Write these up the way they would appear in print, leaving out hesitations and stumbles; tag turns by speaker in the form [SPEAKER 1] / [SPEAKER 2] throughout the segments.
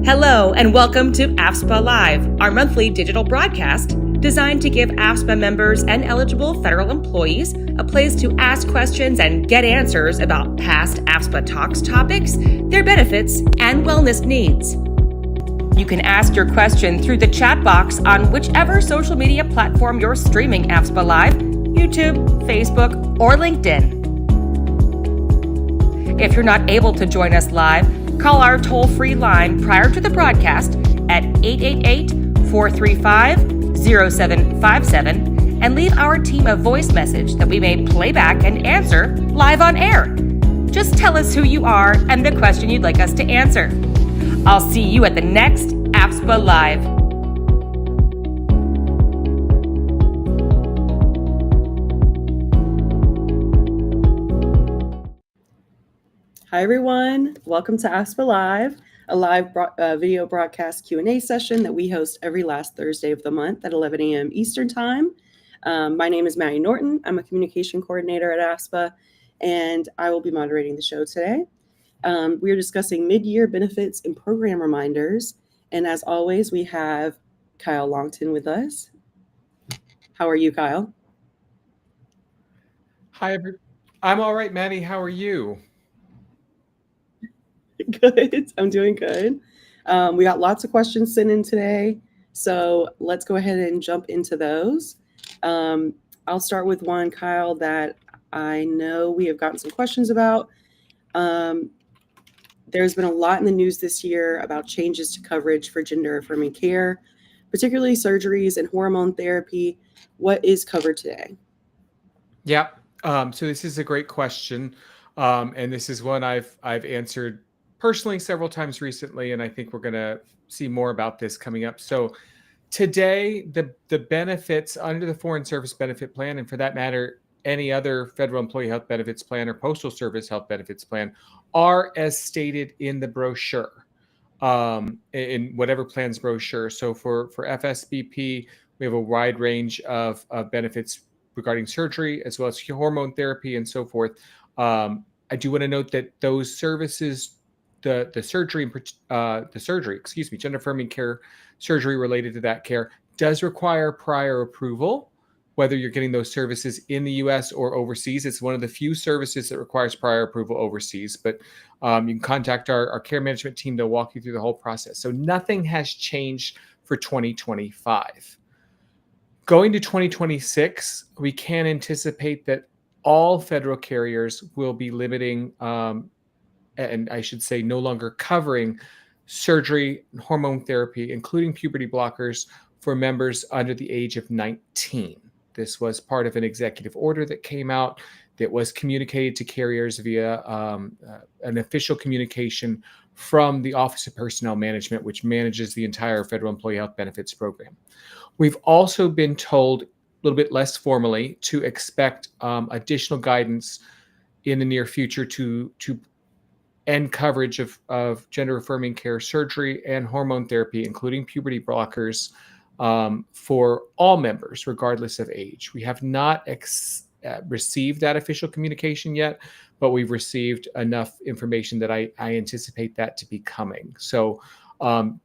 [SPEAKER 1] Hello and welcome to AFSPA Live, our monthly digital broadcast designed to give AFSPA members and eligible federal employees a place to ask questions and get answers about past AFSPA Talks topics, their benefits, and wellness needs. You can ask your question through the chat box on whichever social media platform you're streaming AFSPA Live, YouTube, Facebook, or LinkedIn. If you're not able to join us live, call our toll-free line prior to the broadcast at 888-435-0757 and leave our team a voice message that we may play back and answer live on air. Just tell us who you are and the question you'd like us to answer. I'll see you at the next AFSPA Live.
[SPEAKER 2] Hi, everyone. Welcome to AFSPA Live, a live video broadcast Q&A session that we host every last Thursday of the month at 11 a.m. Eastern Time. My name is Maddie Norton. I'm a communication coordinator at AFSPA, and I will be moderating the show today. We are discussing mid-year benefits and program reminders. And as always, we have Kyle Longton with us. How are you, Kyle?
[SPEAKER 3] Hi, I'm all right, Maddie. How are you?
[SPEAKER 2] Good. I'm doing good. We got lots of questions sent in today, so let's go ahead and jump into those. I'll start with one, Kyle, that I know we have gotten some questions about. There's been a lot in the news this year about changes to coverage for gender-affirming care, particularly surgeries and hormone therapy. What is covered today?
[SPEAKER 3] Yeah. So this is a great question, and this is one I've answered personally several times recently, and I think we're going to see more about this coming up. So today, the benefits under the Foreign Service Benefit Plan, and for that matter, any other federal employee health benefits plan or postal service health benefits plan, are as stated in the brochure, in whatever plan's brochure. So for FSBP, we have a wide range of benefits regarding surgery as well as hormone therapy and so forth. I do want to note that those services, the surgery, gender affirming care surgery related to that care does require prior approval, whether you're getting those services in the U.S. or overseas. It's one of the few services that requires prior approval overseas, but you can contact our care management team. They'll walk you through the whole process. So nothing has changed for 2025. Going to 2026, we can anticipate that all federal carriers will be limiting, and I should say no longer covering, surgery and hormone therapy, including puberty blockers, for members under the age of 19. This was part of an executive order that came out that was communicated to carriers via an official communication from the Office of Personnel Management, which manages the entire federal employee health benefits program. We've also been told, a little bit less formally, to expect additional guidance in the near future to end coverage of gender-affirming care surgery and hormone therapy, including puberty blockers, for all members, regardless of age. We have not received that official communication yet, but we've received enough information that I anticipate that to be coming. So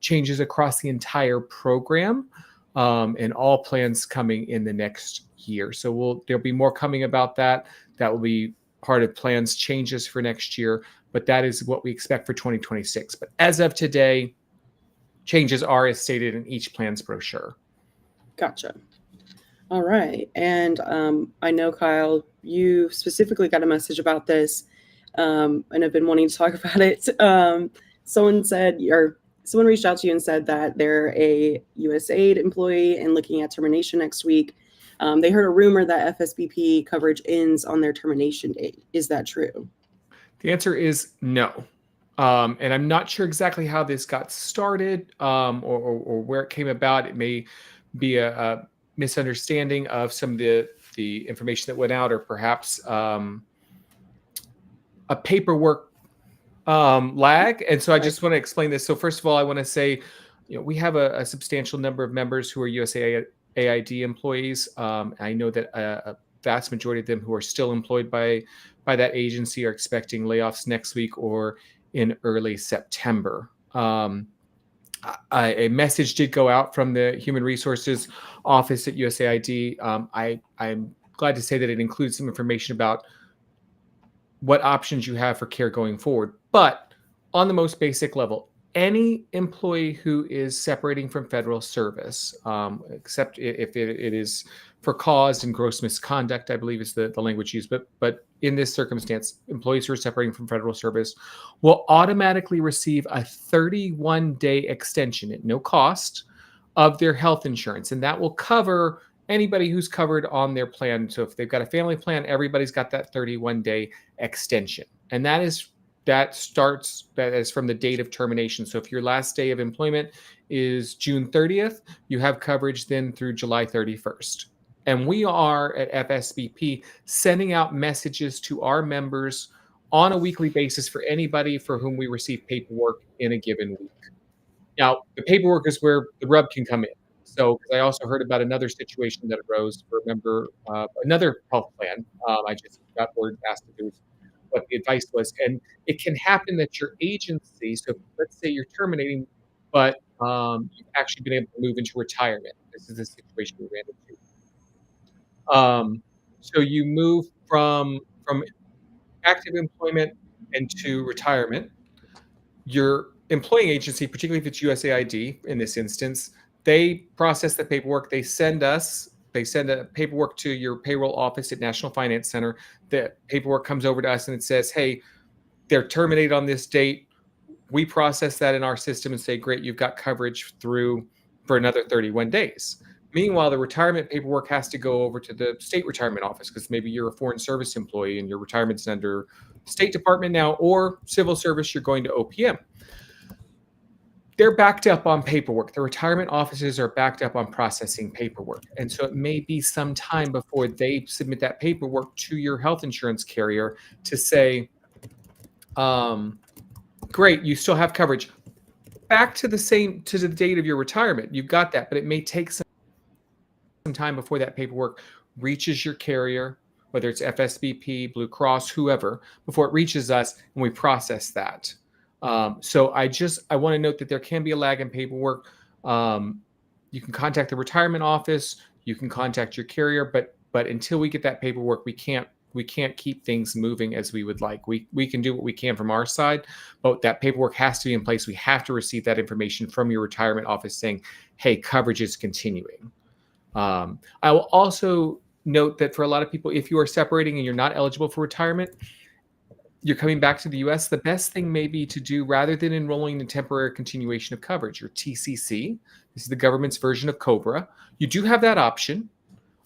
[SPEAKER 3] changes across the entire program, and all plans coming in the next year. So there'll be more coming about that. That will be part of plans changes for next year, but that is what we expect for 2026. But as of today, changes are as stated in each plan's brochure.
[SPEAKER 2] Gotcha. All right. And I know, Kyle, you specifically got a message about this, and have been wanting to talk about it. Someone reached out to you and said that they're a USAID employee and looking at termination next week. They heard a rumor that FSBP coverage ends on their termination date. Is that true?
[SPEAKER 3] The answer is no. And I'm not sure exactly how this got started, or where it came about. It may be a misunderstanding of some of the information that went out, or perhaps a paperwork lag. And so I just want to explain this. So first of all, I want to say, we have a substantial number of members who are USAID employees. I know that a vast majority of them who are still employed by that agency are expecting layoffs next week or in early September. a message did go out from the Human Resources Office at USAID. I'm glad to say that it includes some information about what options you have for care going forward. But on the most basic level, any employee who is separating from federal service, except if it is for cause and gross misconduct, I believe is the language used. But in this circumstance, employees who are separating from federal service will automatically receive a 31-day extension at no cost of their health insurance. And that will cover anybody who's covered on their plan. So if they've got a family plan, everybody's got that 31-day extension. And that is from the date of termination. So if your last day of employment is June 30th, you have coverage then through July 31st. And we are at FSBP sending out messages to our members on a weekly basis for anybody for whom we receive paperwork in a given week. Now, the paperwork is where the rub can come in. So, because I also heard about another situation that arose for a member, another health plan. I just got word asked if it was what the advice was, and it can happen that your agency. So, let's say you're terminating, but you've actually been able to move into retirement. This is the situation we ran into. So you move from active employment into retirement. Your employing agency, particularly if it's USAID in this instance, they process the paperwork. They send a paperwork to your payroll office at National Finance Center. The paperwork comes over to us and it says, hey, they're terminated on this date. We process that in our system and say, great, you've got coverage through for another 31 days. Meanwhile, the retirement paperwork has to go over to the state retirement office because maybe you're a foreign service employee and your retirement's under State Department now, or civil service, you're going to OPM. They're backed up on paperwork. The retirement offices are backed up on processing paperwork. And so it may be some time before they submit that paperwork to your health insurance carrier to say, great, you still have coverage. Back to the date of your retirement. You've got that, but it may take some time before that paperwork reaches your carrier, whether it's FSBP, Blue Cross, whoever, before it reaches us and we process that. So I want to note that there can be a lag in paperwork. You can contact the retirement office, you can contact your carrier, but until we get that paperwork, we can't keep things moving as we would like. We can do what we can from our side, but that paperwork has to be in place. We have to receive that information from your retirement office saying, hey, coverage is continuing. I will also note that for a lot of people, if you are separating and you're not eligible for retirement, you're coming back to the U.S., the best thing may be to do, rather than enrolling in temporary continuation of coverage, or TCC, this is the government's version of COBRA. You do have that option.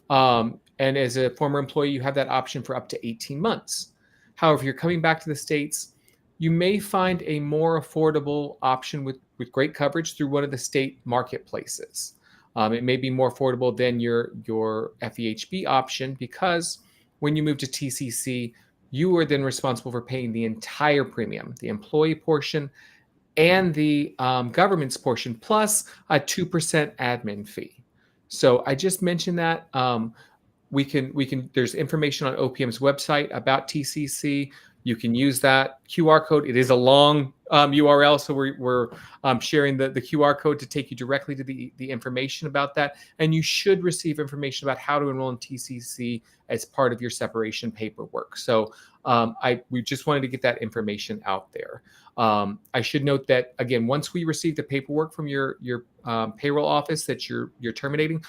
[SPEAKER 3] And as a former employee, you have that option for up to 18 months. However, if you're coming back to the States, you may find a more affordable option with great coverage through one of the state marketplaces. It may be more affordable than your FEHB option, because when you move to TCC, you are then responsible for paying the entire premium, the employee portion and the government's portion, plus a 2% admin fee. So I just mentioned that. We can. There's information on OPM's website about TCC. You can use that QR code. It is a long URL, so we're sharing the QR code to take you directly to the information about that. And you should receive information about how to enroll in TCC as part of your separation paperwork. So we just wanted to get that information out there. I should note that, again, once we receive the paperwork from your payroll office that you're terminating,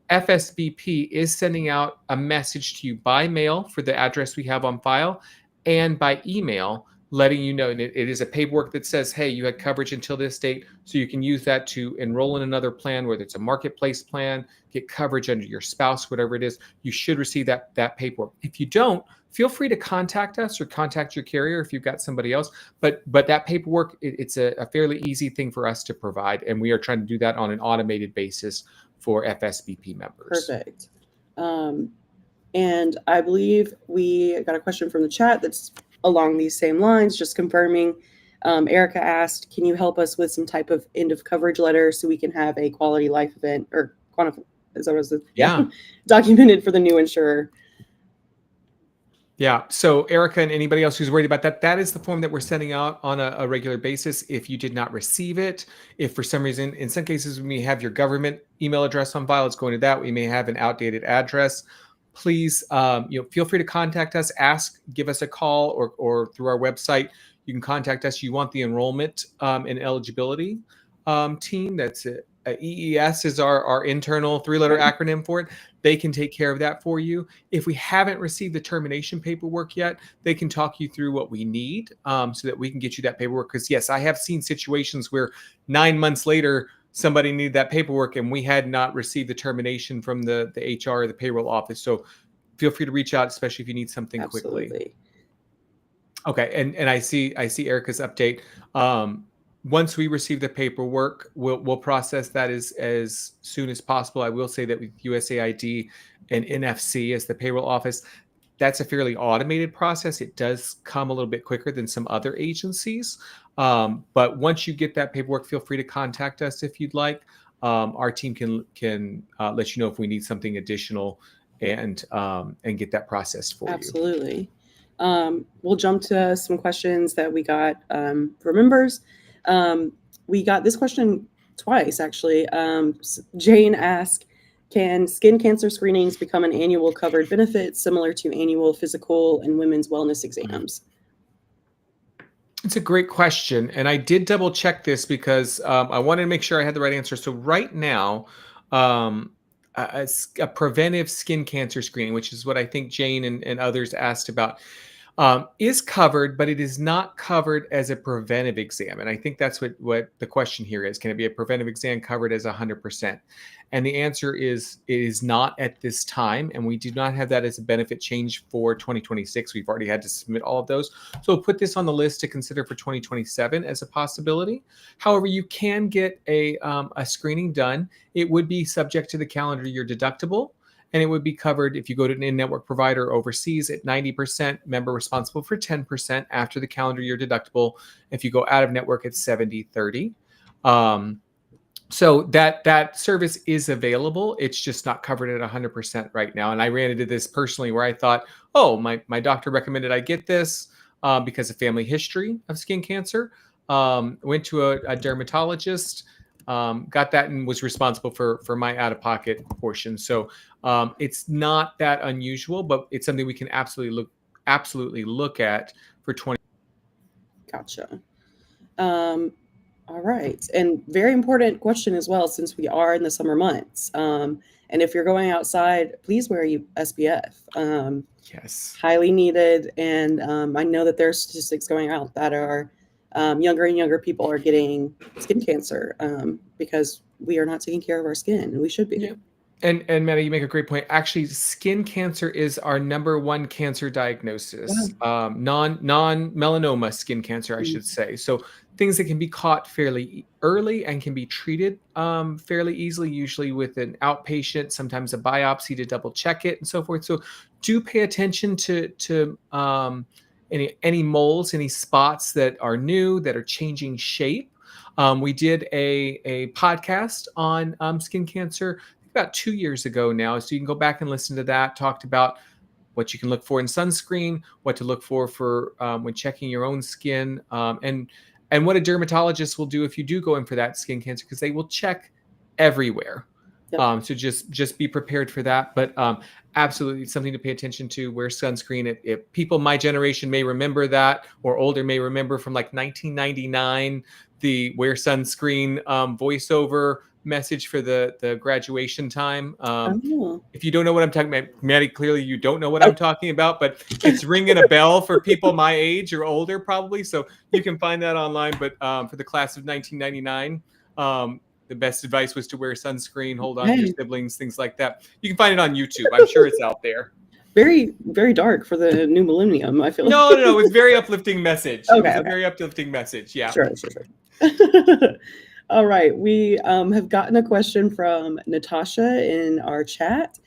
[SPEAKER 3] FSBP is sending out a message to you by mail for the address we have on file, and by email, letting you know. And it is a paperwork that says, hey, you had coverage until this date, so you can use that to enroll in another plan, whether it's a marketplace plan, get coverage under your spouse, whatever it is. You should receive that paperwork. If you don't, feel free to contact us or contact your carrier if you've got somebody else. But that paperwork, it's a fairly easy thing for us to provide, and we are trying to do that on an automated basis for FSBP members.
[SPEAKER 2] Perfect. And I believe we got a question from the chat that's along these same lines, just confirming. Erica asked, can you help us with some type of end of coverage letter so we can have a quality life event or documented for the new insurer?
[SPEAKER 3] Yeah. So Erica and anybody else who's worried about that, that is the form that we're sending out on a regular basis. If you did not receive it, if for some reason, in some cases, we may have your government email address on file, it's going to that. We may have an outdated address. Please, feel free to contact us, give us a call, or through our website, you can contact us. You want the enrollment and eligibility team. That's it. EES is our internal 3-letter acronym for it. They can take care of that for you. If we haven't received the termination paperwork yet, they can talk you through what we need so that we can get you that paperwork. Because yes, I have seen situations where 9 months later, somebody needed that paperwork and we had not received the termination from the HR or the payroll office. So feel free to reach out, especially if you need something quickly.
[SPEAKER 2] Absolutely.
[SPEAKER 3] Okay, and I see Erica's update. Once we receive the paperwork, we'll process that as soon as possible. I will say that with USAID and NFC as the payroll office, that's a fairly automated process. It does come a little bit quicker than some other agencies. But once you get that paperwork, feel free to contact us if you'd like. Our team can let you know if we need something additional and get that processed for you.
[SPEAKER 2] Absolutely. We'll jump to some questions that we got from members. We got this question twice, actually. Jane asked, can skin cancer screenings become an annual covered benefit similar to annual physical and women's wellness exams?
[SPEAKER 3] It's a great question. And I did double check this because I wanted to make sure I had the right answer. So right now, a preventive skin cancer screening, which is what I think Jane and others asked about, is covered, but it is not covered as a preventive exam. And I think that's what the question here is. Can it be a preventive exam covered as 100%? And the answer is it is not at this time. And we do not have that as a benefit change for 2026. We've already had to submit all of those. So we'll put this on the list to consider for 2027 as a possibility. However, you can get a screening done. It would be subject to the calendar year deductible. And it would be covered if you go to an in-network provider overseas at 90%, member responsible for 10% after the calendar year deductible. If you go out of network, it's 70-30. So that service is available. It's just not covered at 100% right now. And I ran into this personally where I thought, oh, my doctor recommended I get this because of family history of skin cancer. Went to a dermatologist. Got that and was responsible for my out-of-pocket portion. So it's not that unusual, but it's something we can absolutely look at for 20.
[SPEAKER 2] Gotcha. All right. And very important question as well, since we are in the summer months. And if you're going outside, please wear your SPF.
[SPEAKER 3] Yes.
[SPEAKER 2] Highly needed. And I know that there are statistics going out that are younger and younger people are getting skin cancer because we are not taking care of our skin, and we should be.
[SPEAKER 3] Yeah. And Maddie, you make a great point. Actually, skin cancer is our number one cancer diagnosis.
[SPEAKER 2] Wow.
[SPEAKER 3] Non-melanoma skin cancer, I should say. So things that can be caught fairly early and can be treated fairly easily, usually with an outpatient, sometimes a biopsy to double check it and so forth. So do pay attention to any moles, any spots that are new, that are changing shape. We did a podcast on skin cancer about 2 years ago now. So you can go back and listen to that. Talked about what you can look for in sunscreen, what to look for when checking your own skin, and what a dermatologist will do if you do go in for that skin cancer, because they will check everywhere. Yep. So just be prepared for that. But absolutely something to pay attention to. Wear sunscreen. If people my generation may remember that, or older may remember from like 1999, the wear sunscreen voiceover message for the graduation time. If you don't know what I'm talking about, Maddie, clearly you don't know what I'm talking about, but it's ringing a bell for people my age or older probably. So you can find that online. But for the class of 1999, the best advice was to wear sunscreen, hold on to your siblings, things like that. You can find it on YouTube. I'm sure it's out there.
[SPEAKER 2] Very, very dark for the new millennium, I feel.
[SPEAKER 3] No, it's a very uplifting message. Okay, it was a very uplifting message. Yeah.
[SPEAKER 2] Sure. All right. We have gotten a question from Natasha in our chat.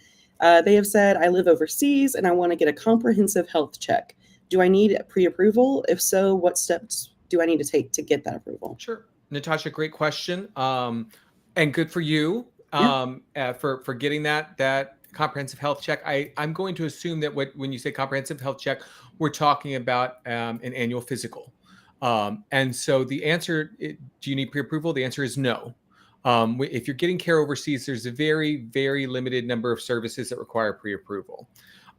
[SPEAKER 2] They have said, I live overseas and I want to get a comprehensive health check. Do I need pre-approval? If so, what steps do I need to take to get that approval?
[SPEAKER 3] Sure. Natasha, great question. And good for you for getting that comprehensive health check, I'm going to assume that when you say comprehensive health check, we're talking about an annual physical. And so the answer, do you need pre-approval? The answer is no. If you're getting care overseas, there's a very, very limited number of services that require pre-approval.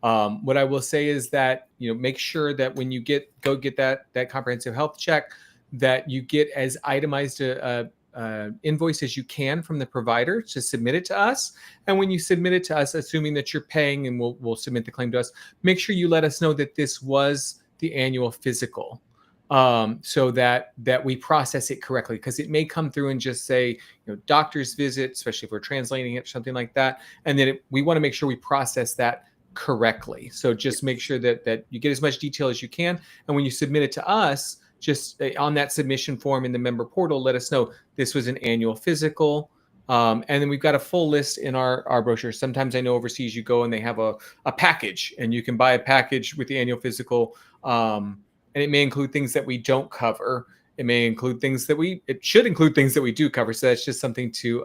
[SPEAKER 3] What I will say is that, make sure that when you go get that comprehensive health check, that you get as itemized a invoice as you can from the provider to submit it to us. And when you submit it to us, assuming that you're paying and we'll submit the claim to us, make sure you let us know that this was the annual physical, so that we process it correctly, because it may come through and just say, doctor's visit, especially if we're translating it, something like that. And then we want to make sure we process that correctly. So just make sure that you get as much detail as you can. And when you submit it to us, just on that submission form in the member portal, let us know this was an annual physical. And then we've got a full list in our brochure. Sometimes I know overseas you go and they have a package, and you can buy a package with the annual physical. And it may include things that we don't cover. It may include things it should include things that we do cover. So that's just something to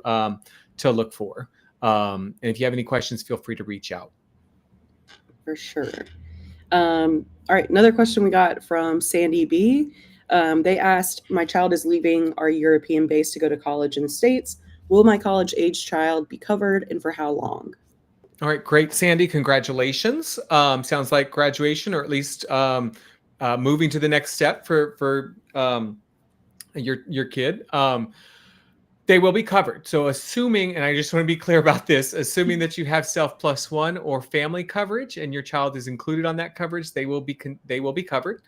[SPEAKER 3] look for. And if you have any questions, feel free to reach out.
[SPEAKER 2] For sure. All right, another question we got from Sandy B. They asked, my child is leaving our European base to go to college in the States. Will my college-age child be covered, and for how long?
[SPEAKER 3] All right, great, Sandy. Congratulations. Sounds like graduation, or at least moving to the next step for your kid. They will be covered. So assuming, and I just want to be clear about this, assuming that you have Self+1 or family coverage and your child is included on that coverage, they will be covered.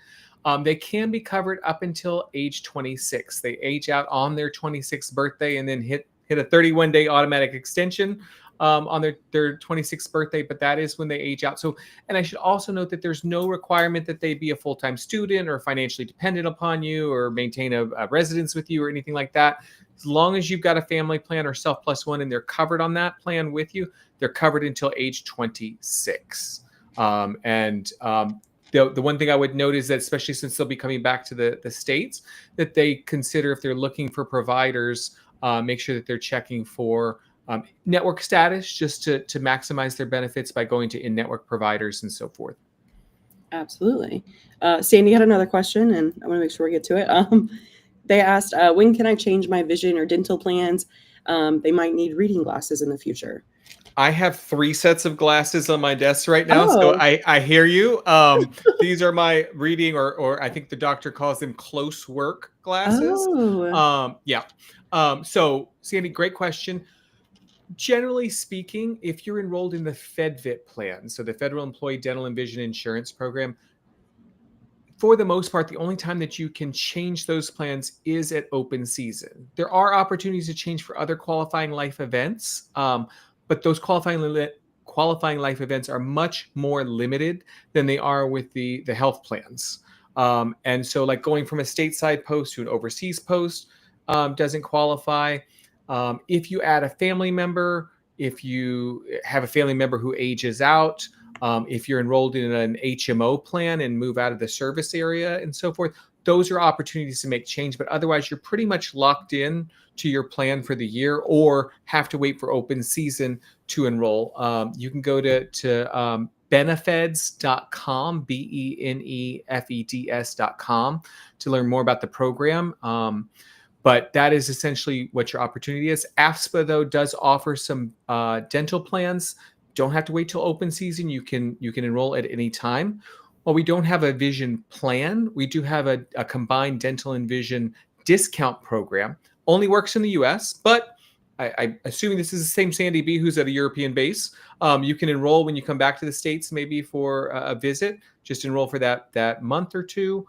[SPEAKER 3] They can be covered up until age 26. They age out on their 26th birthday and then hit a 31-day automatic extension on their 26th birthday, but that is when they age out. So, and I should also note that there's no requirement that they be a full-time student or financially dependent upon you or maintain a residence with you or anything like that. As long as you've got a family plan or Self+1 and they're covered on that plan with you, they're covered until age 26. The one thing I would note is that, especially since they'll be coming back to the States, that they consider, if they're looking for providers, make sure that they're checking for network status, just to maximize their benefits by going to in-network providers and so forth.
[SPEAKER 2] Absolutely. Sandy had another question, and I want to make sure we get to it. They asked, when can I change my vision or dental plans? They might need reading glasses in the future.
[SPEAKER 3] I have 3 sets of glasses on my desk right now, so I hear you. These are my reading, or I think the doctor calls them close work glasses. So Sandy, great question. Generally speaking, if you're enrolled in the FedVIT plan, so the Federal Employee Dental and Vision Insurance Program, for the most part, the only time that you can change those plans is at open season. There are opportunities to change for other qualifying life events, but those qualifying life events are much more limited than they are with the health plans. And so, like, going from a stateside post to an overseas post doesn't qualify. If you add a family member, if you have a family member who ages out, if you're enrolled in an HMO plan and move out of the service area and so forth, those are opportunities to make change. But otherwise, you're pretty much locked in to your plan for the year, or have to wait for open season to enroll. You can go to benefeds.com, benefeds.com, to learn more about the program. But that is essentially what your opportunity is. AFSPA, though, does offer some dental plans. Don't have to wait till open season. You can enroll at any time. While we don't have a vision plan, we do have a combined dental and vision discount program. Only works in the US, but I'm assuming this is the same Sandy B who's at a European base. You can enroll when you come back to the States, maybe for a visit. Just enroll for that month or two.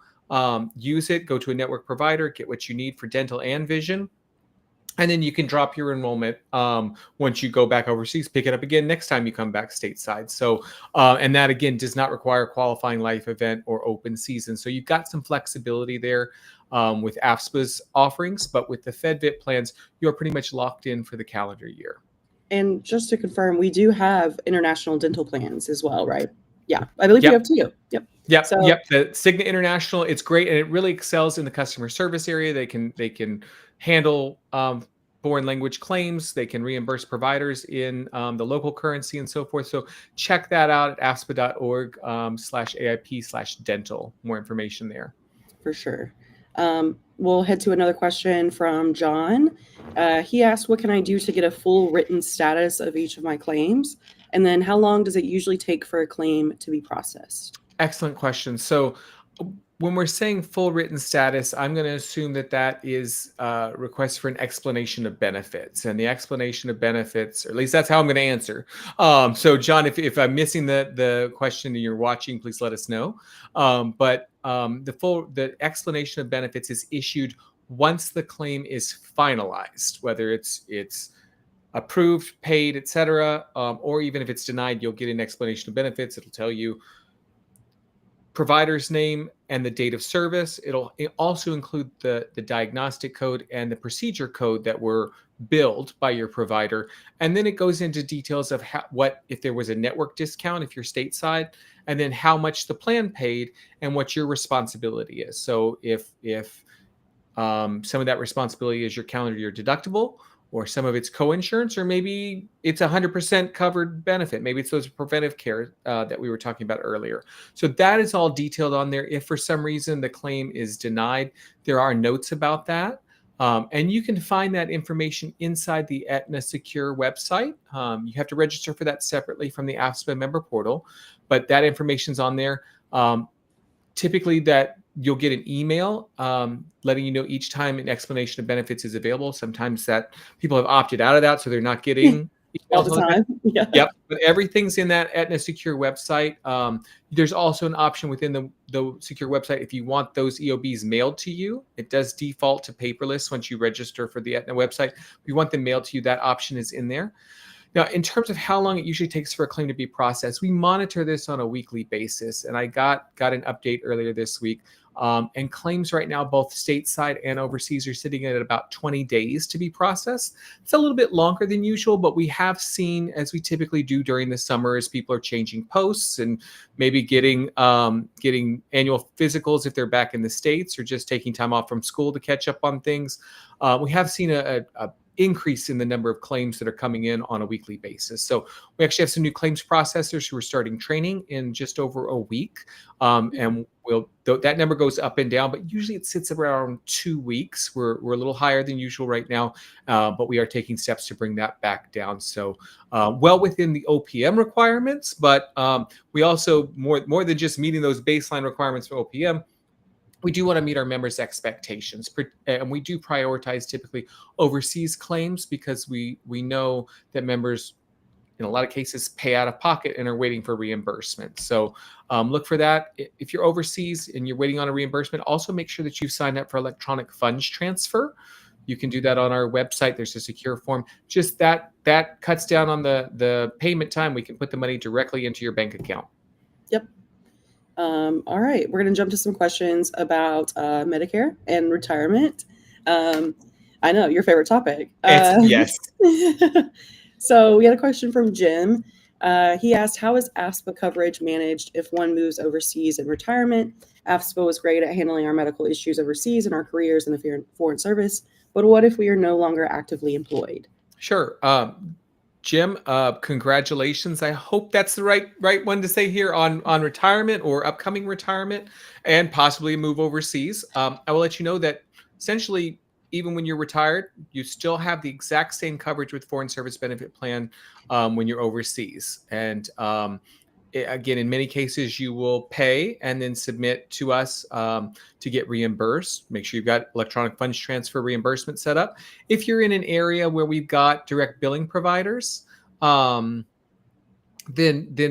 [SPEAKER 3] Use it, go to a network provider, get what you need for dental and vision. And then you can drop your enrollment once you go back overseas, pick it up again next time you come back stateside. So, and that again does not require a qualifying life event or open season. So you've got some flexibility there with AFSPA's offerings, but with the FedVIT plans, you're pretty much locked in for the calendar year.
[SPEAKER 2] And just to confirm, we do have international dental plans as well, right? Yeah, I believe you have 2. Yep.
[SPEAKER 3] Yep. The Cigna International, it's great, and it really excels in the customer service area. They can handle foreign language claims. They can reimburse providers in the local currency and so forth. So check that out at afspa.org/AIP/dental. More information there.
[SPEAKER 2] For sure. We'll head to another question from John. He asked, what can I do to get a full written status of each of my claims? And then how long does it usually take for a claim to be processed?
[SPEAKER 3] Excellent question. So when we're saying full written status, I'm going to assume that that is a request for an explanation of benefits. And the explanation of benefits, or at least that's how I'm going to answer. So John, if I'm missing the question and you're watching, please let us know. But the explanation of benefits is issued once the claim is finalized, whether it's approved, paid, etc., or even if it's denied, you'll get an explanation of benefits. It'll tell you provider's name and the date of service. It'll also include the diagnostic code and the procedure code that were billed by your provider. And then it goes into details of what if there was a network discount if you're stateside, and then how much the plan paid and what your responsibility is. So if some of that responsibility is your calendar year deductible, or some of it's co-insurance, or maybe it's 100% covered benefit. Maybe it's those preventive care that we were talking about earlier. So that is all detailed on there. If for some reason the claim is denied, there are notes about that. And you can find that information inside the Aetna Secure website. You have to register for that separately from the AFSPA member portal, but that information's on there. Typically that you'll get an email letting you know each time an explanation of benefits is available. Sometimes that people have opted out of that, so they're not getting
[SPEAKER 2] all the time. Yeah.
[SPEAKER 3] Yep. But everything's in that Aetna Secure website. There's also an option within the Secure website if you want those EOBs mailed to you. It does default to paperless once you register for the Aetna website. If you want them mailed to you, that option is in there. Now, in terms of how long it usually takes for a claim to be processed, we monitor this on a weekly basis. And I got an update earlier this week. And claims right now, both stateside and overseas, are sitting at about 20 days to be processed. It's a little bit longer than usual, but we have seen, as we typically do during the summer, as people are changing posts and maybe getting annual physicals if they're back in the States, or just taking time off from school to catch up on things. We have seen a increase in the number of claims that are coming in on a weekly basis. So we actually have some new claims processors who are starting training in just over a week. And that number goes up and down, but usually it sits around 2 weeks. We're a little higher than usual right now, but we are taking steps to bring that back down. So well within the OPM requirements, but we also, more than just meeting those baseline requirements for OPM, we do want to meet our members' expectations, and we do prioritize typically overseas claims because we know that members, in a lot of cases, pay out of pocket and are waiting for reimbursement. So look for that. If you're overseas and you're waiting on a reimbursement, also make sure that you've signed up for electronic funds transfer. You can do that on our website. There's a secure form. Just that cuts down on the payment time. We can put the money directly into your bank account.
[SPEAKER 2] Yep. All right, we're going to jump to some questions about Medicare and retirement. I know, your favorite topic.
[SPEAKER 3] Yes.
[SPEAKER 2] So we had a question from Jim. He asked, how is AFSPA coverage managed if one moves overseas in retirement? AFSPA was great at handling our medical issues overseas and our careers in the foreign service, but what if we are no longer actively employed?
[SPEAKER 3] Sure. Jim, congratulations. I hope that's the right one to say here on retirement or upcoming retirement and possibly a move overseas. I will let you know that essentially, even when you're retired, you still have the exact same coverage with Foreign Service Benefit Plan when you're overseas. And again, in many cases, you will pay and then submit to us to get reimbursed. Make sure you've got electronic funds transfer reimbursement set up. If you're in an area where we've got direct billing providers, then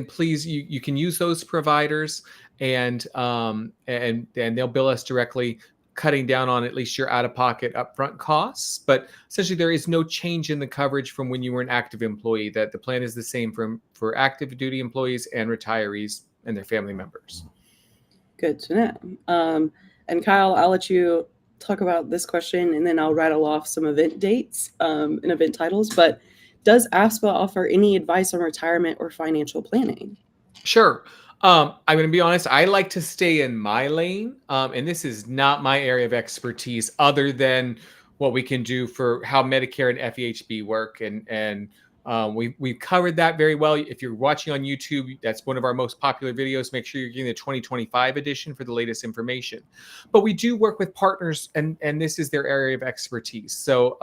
[SPEAKER 3] please you can use those providers and they'll bill us directly, cutting down on at least your out-of-pocket upfront costs. But essentially, there is no change in the coverage from when you were an active employee. That the plan is the same for active duty employees and retirees and their family members.
[SPEAKER 2] Good to know. And Kyle, I'll let you talk about this question, and then I'll rattle off some event dates and event titles. But does AFSPA offer any advice on retirement or financial planning?
[SPEAKER 3] Sure. I'm going to be honest. I like to stay in my lane, and this is not my area of expertise other than what we can do for how Medicare and FEHB work. We've covered that very well. If you're watching on YouTube, that's one of our most popular videos. Make sure you're getting the 2025 edition for the latest information. But we do work with partners, and this is their area of expertise. So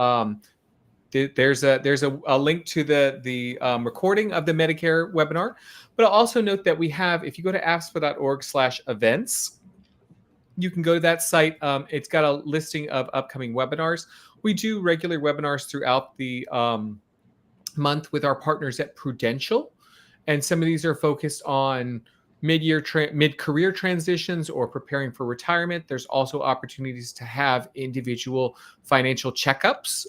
[SPEAKER 3] there's a link to the recording of the Medicare webinar. But I'll also note that we have, if you go to afspa.org/events, you can go to that site. It's got a listing of upcoming webinars. We do regular webinars throughout the month with our partners at Prudential, and some of these are focused on mid-career transitions or preparing for retirement. There's also opportunities to have individual financial checkups,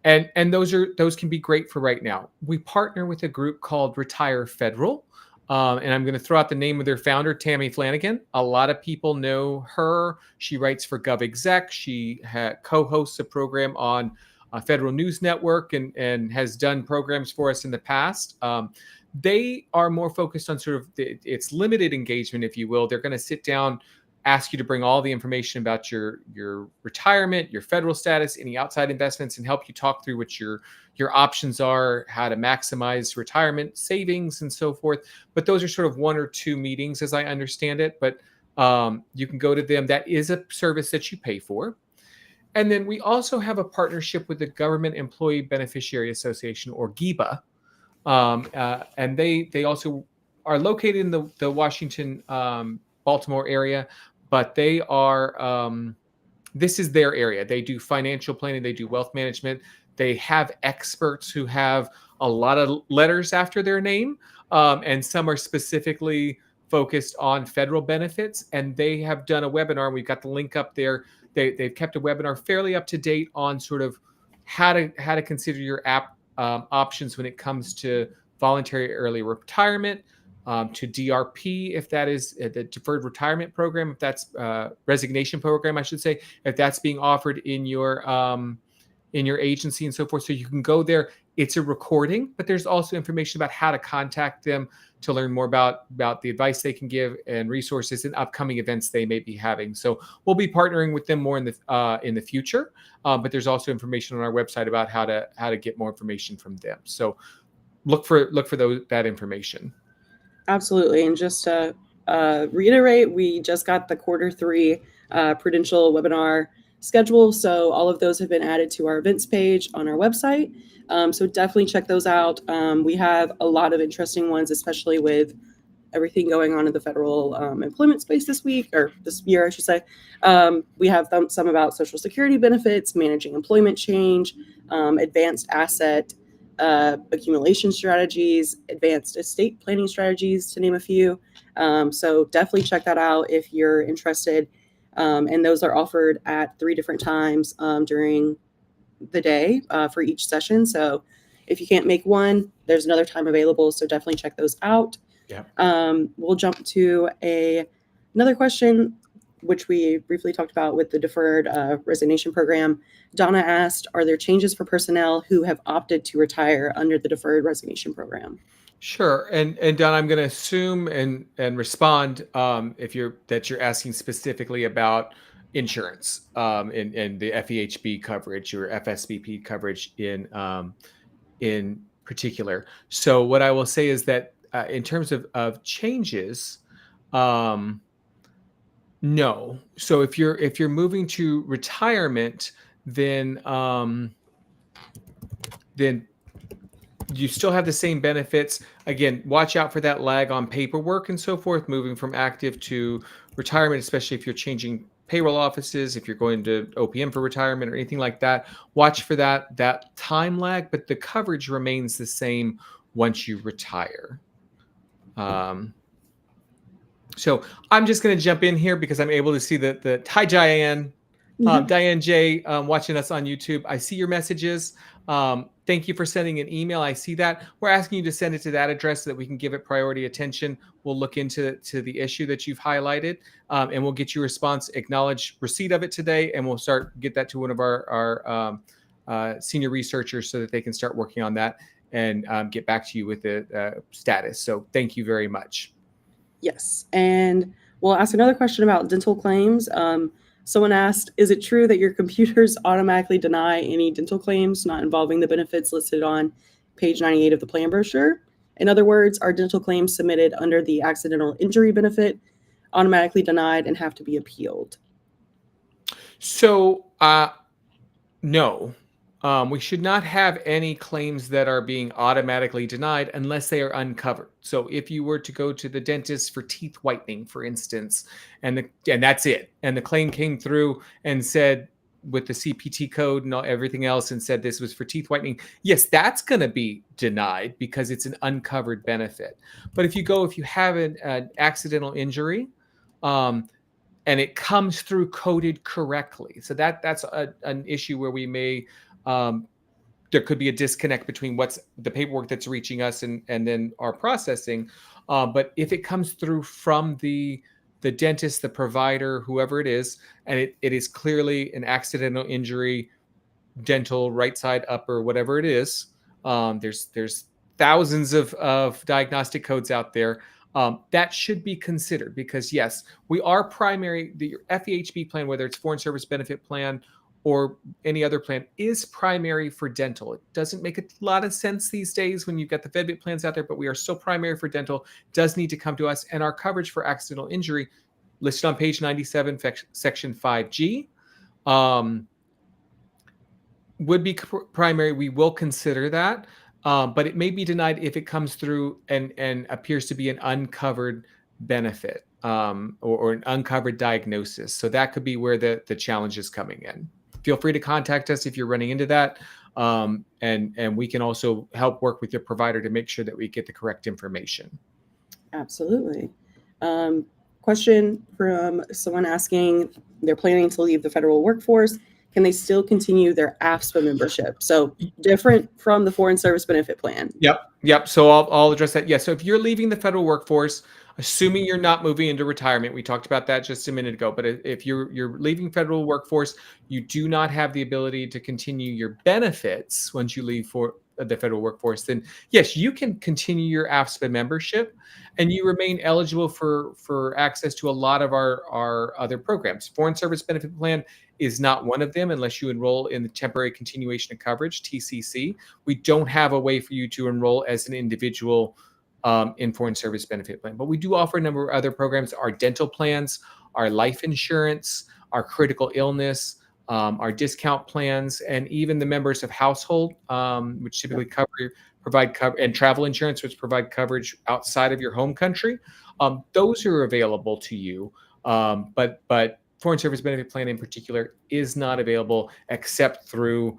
[SPEAKER 3] and those can be great for right now. We partner with a group called Retire Federal. And I'm going to throw out the name of their founder, Tammy Flanagan. A lot of people know her. She writes for GovExec. She co-hosts a program on Federal News Network and has done programs for us in the past. They are more focused on sort of it's limited engagement, if you will. They're going to sit down, ask you to bring all the information about your retirement, your federal status, any outside investments, and help you talk through what your options are, how to maximize retirement savings, and so forth. But those are sort of 1 or 2 meetings, as I understand it. But you can go to them. That is a service that you pay for. And then we also have a partnership with the Government Employee Beneficiary Association, or GEBA. And they also are located in the Washington, Baltimore area, but they are, this is their area. They do financial planning. They do wealth management. They have experts who have a lot of letters after their name, and some are specifically focused on federal benefits. And they have done a webinar. We've got the link up there. They've kept a webinar fairly up to date on sort of how to consider your options when it comes to voluntary early retirement, to DRP, if that is the deferred retirement program, if that's resignation program, I should say, if that's being offered in your agency and so forth. So you can go there. It's a recording, but there's also information about how to contact them to learn more about the advice they can give and resources and upcoming events they may be having. So we'll be partnering with them more in the future. But there's also information on our website about how to get more information from them. So look for that information.
[SPEAKER 2] Absolutely. And just to reiterate, we just got the Q3 Prudential webinar schedule. So all of those have been added to our events page on our website. So definitely check those out. We have a lot of interesting ones, especially with everything going on in the federal employment space this year, I should say. We have some about Social Security benefits, managing employment change, advanced asset accumulation strategies, advanced estate planning strategies, to name a few. So definitely check that out if you're interested. And those are offered at 3 different times during the day for each session. So if you can't make one, there's another time available. So definitely check those out.
[SPEAKER 3] Yeah.
[SPEAKER 2] We'll jump to another question, which we briefly talked about with the deferred resignation program. Donna asked, are there changes for personnel who have opted to retire under the deferred resignation program?
[SPEAKER 3] Sure. And Don, I'm going to assume and respond if you're asking specifically about insurance and the FEHB coverage or FSBP coverage in particular. So what I will say is that in terms of changes, no. So if you're moving to retirement, then you still have the same benefits. Again, watch out for that lag on paperwork and so forth, moving from active to retirement, especially if you're changing payroll offices, if you're going to OPM for retirement or anything like that. Watch for that time lag, but the coverage remains the same once you retire. So I'm just going to jump in here because I'm able to see the hi, Diane. Diane J, watching us on YouTube. I see your messages. Thank you for sending an email. I see that. We're asking you to send it to that address so that we can give it priority attention. We'll look into the issue that you've highlighted, and we'll get you a response, acknowledge receipt of it today, and we'll get that to one of our senior researchers so that they can start working on that and get back to you with the status. So thank you very much.
[SPEAKER 2] Yes. And we'll ask another question about dental claims. Someone asked, is it true that your computers automatically deny any dental claims not involving the benefits listed on page 98 of the plan brochure? In other words, are dental claims submitted under the accidental injury benefit automatically denied and have to be appealed?
[SPEAKER 3] So, no. We should not have any claims that are being automatically denied unless they are uncovered. So if you were to go to the dentist for teeth whitening, for instance, and that's it, and the claim came through and said with the CPT code and everything else and said this was for teeth whitening, yes, that's going to be denied because it's an uncovered benefit. But if you have an accidental injury, and it comes through coded correctly. So that's an issue where we may there could be a disconnect between what's the paperwork that's reaching us and then our processing. But if it comes through from the dentist, the provider, whoever it is, and it is clearly an accidental injury, dental, right side up, or whatever it is, there's thousands of diagnostic codes out there. That should be considered because yes, we are primary. The FEHB plan, whether it's Foreign Service Benefit Plan or any other plan, is primary for dental. It doesn't make a lot of sense these days when you've got the FedBit plans out there, but we are so primary for dental, does need to come to us. And our coverage for accidental injury listed on page 97, section 5G, would be primary. We will consider that. But it may be denied if it comes through and appears to be an uncovered benefit or an uncovered diagnosis. So that could be where the challenge is coming in. Feel free to contact us if you're running into that. And we can also help work with your provider to make sure that we get the correct information.
[SPEAKER 2] Absolutely. Question from someone asking, they're planning to leave the federal workforce. Can they still continue their AFSPA membership? So different from the Foreign Service Benefit Plan.
[SPEAKER 3] Yep. So I'll address that. Yeah. So if you're leaving the federal workforce, assuming you're not moving into retirement, we talked about that just a minute ago. But if you're leaving federal workforce, you do not have the ability to continue your benefits once you leave for the federal workforce. Then yes, you can continue your AFSPA membership, and you remain eligible for access to a lot of our other programs. Foreign Service Benefit Plan is not one of them unless you enroll in the Temporary Continuation of Coverage, TCC. We don't have a way for you to enroll as an individual in Foreign Service Benefit Plan. But we do offer a number of other programs, our dental plans, our life insurance, our critical illness, our discount plans, and even the members of household, which typically provide cover, and travel insurance, which provide coverage outside of your home country. Those are available to you. But Foreign Service Benefit Plan in particular is not available except through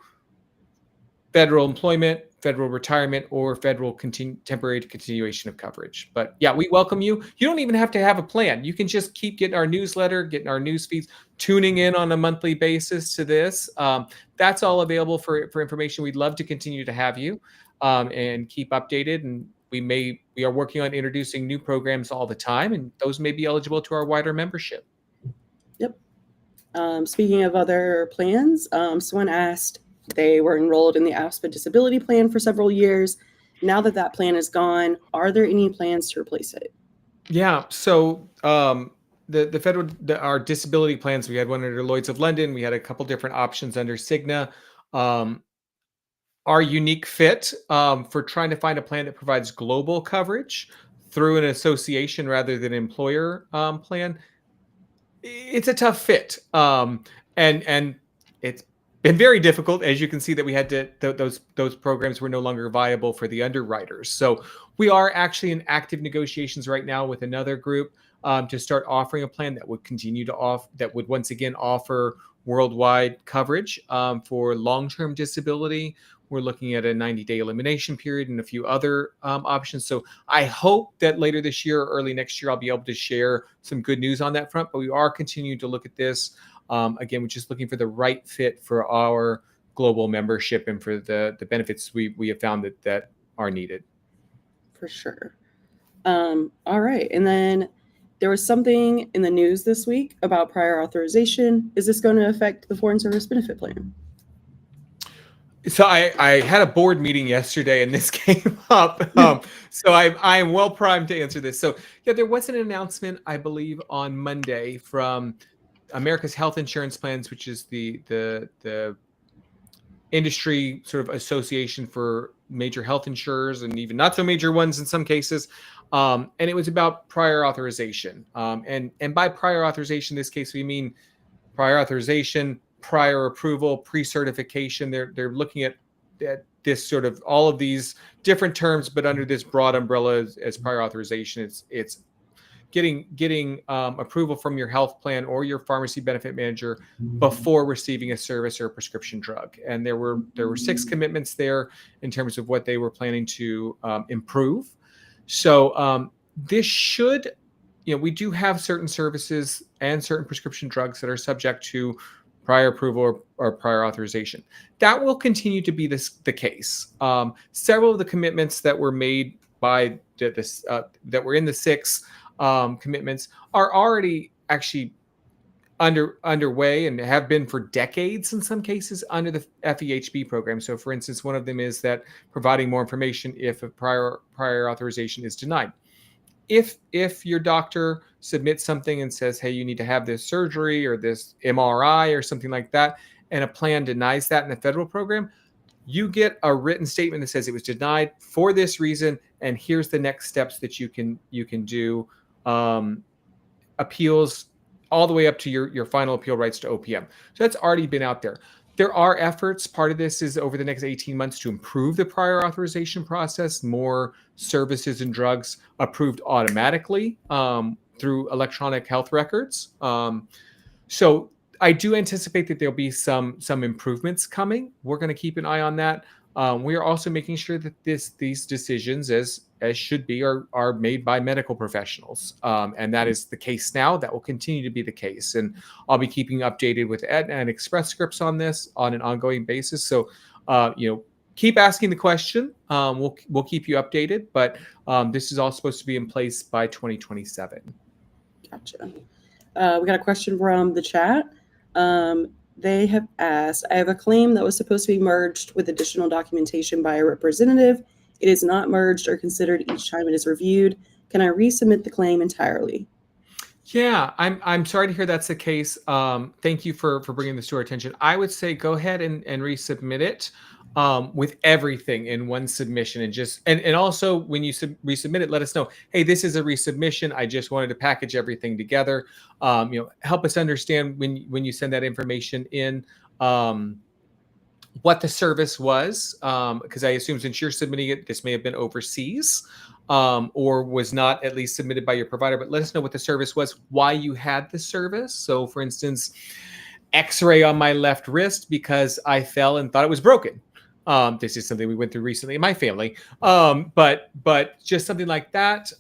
[SPEAKER 3] federal employment, federal retirement, or federal temporary continuation of coverage. But yeah, we welcome you. You don't even have to have a plan. You can just keep getting our newsletter, getting our news feeds, tuning in on a monthly basis to this. That's all available for information. We'd love to continue to have you and keep updated. And we are working on introducing new programs all the time, and those may be eligible to our wider membership.
[SPEAKER 2] Yep. Speaking of other plans, someone asked, they were enrolled in the AFSPA disability plan for several years. Now that that plan is gone, are there any plans to replace it?
[SPEAKER 3] Yeah. So the federal, our disability plans, we had one under Lloyd's of London. We had a couple different options under Cigna. Our unique fit for trying to find a plan that provides global coverage through an association rather than employer plan. It's a tough fit. And it's been very difficult, as you can see, that we had to those programs were no longer viable for the underwriters. So we are actually in active negotiations right now with another group to start offering a plan that would continue to that would once again offer worldwide coverage for long-term disability. We're looking at a 90-day elimination period and a few other options. So I hope that later this year or early next year, I'll be able to share some good news on that front. But we are continuing to look at this. Again, we're just looking for the right fit for our global membership and for the benefits we have found that are needed.
[SPEAKER 2] For sure. All right. And then there was something in the news this week about prior authorization. Is this going to affect the Foreign Service Benefit Plan?
[SPEAKER 3] So I had a board meeting yesterday and this came up. So I am well primed to answer this. So yeah, there was an announcement, I believe, on Monday from America's Health Insurance Plans, which is the industry sort of association for major health insurers and even not so major ones in some cases. And it was about prior authorization. And by prior authorization, in this case, we mean prior authorization, prior approval, pre-certification. They're looking at this sort of all of these different terms, but under this broad umbrella as prior authorization. It's getting approval from your health plan or your pharmacy benefit manager before receiving a service or a prescription drug. And there were 6 commitments there in terms of what they were planning to improve. So this should, we do have certain services and certain prescription drugs that are subject to prior approval or prior authorization. That will continue to be the case. Several of the commitments that were made by that were in the 6 commitments are already actually underway and have been for decades in some cases under the FEHB program. So for instance, one of them is that providing more information if a prior authorization is denied. If your doctor submits something and says, hey, you need to have this surgery or this MRI or something like that, and a plan denies that in the federal program, you get a written statement that says it was denied for this reason, and here's the next steps that you can do. Appeals all the way up to your final appeal rights to OPM. So that's already been out there. There are efforts. Part of this is over the next 18 months to improve the prior authorization process, more services and drugs approved automatically through electronic health records. So I do anticipate that there'll be some improvements coming. We're going to keep an eye on that. We are also making sure that these decisions, as should be, are made by medical professionals, and that is the case now. That will continue to be the case, and I'll be keeping updated with Aetna and Express Scripts on this on an ongoing basis. So, keep asking the question. We'll keep you updated, but this is all supposed to be in place by 2027.
[SPEAKER 2] Gotcha. We got a question from the chat. They have asked, I have a claim that was supposed to be merged with additional documentation by a representative. It is not merged or considered each time it is reviewed. Can I resubmit the claim entirely?
[SPEAKER 3] Yeah, I'm sorry to hear that's the case. Thank you for bringing this to our attention. I would say go ahead and resubmit it with everything in one submission, and also when you resubmit it, let us know, hey, this is a resubmission. I just wanted to package everything together. Help us understand when you send that information in, what the service was, because I assume since you're submitting it, this may have been overseas or was not at least submitted by your provider, but let us know what the service was, why you had the service. So for instance, X-ray on my left wrist because I fell and thought it was broken. This is something we went through recently in my family, but just something like that.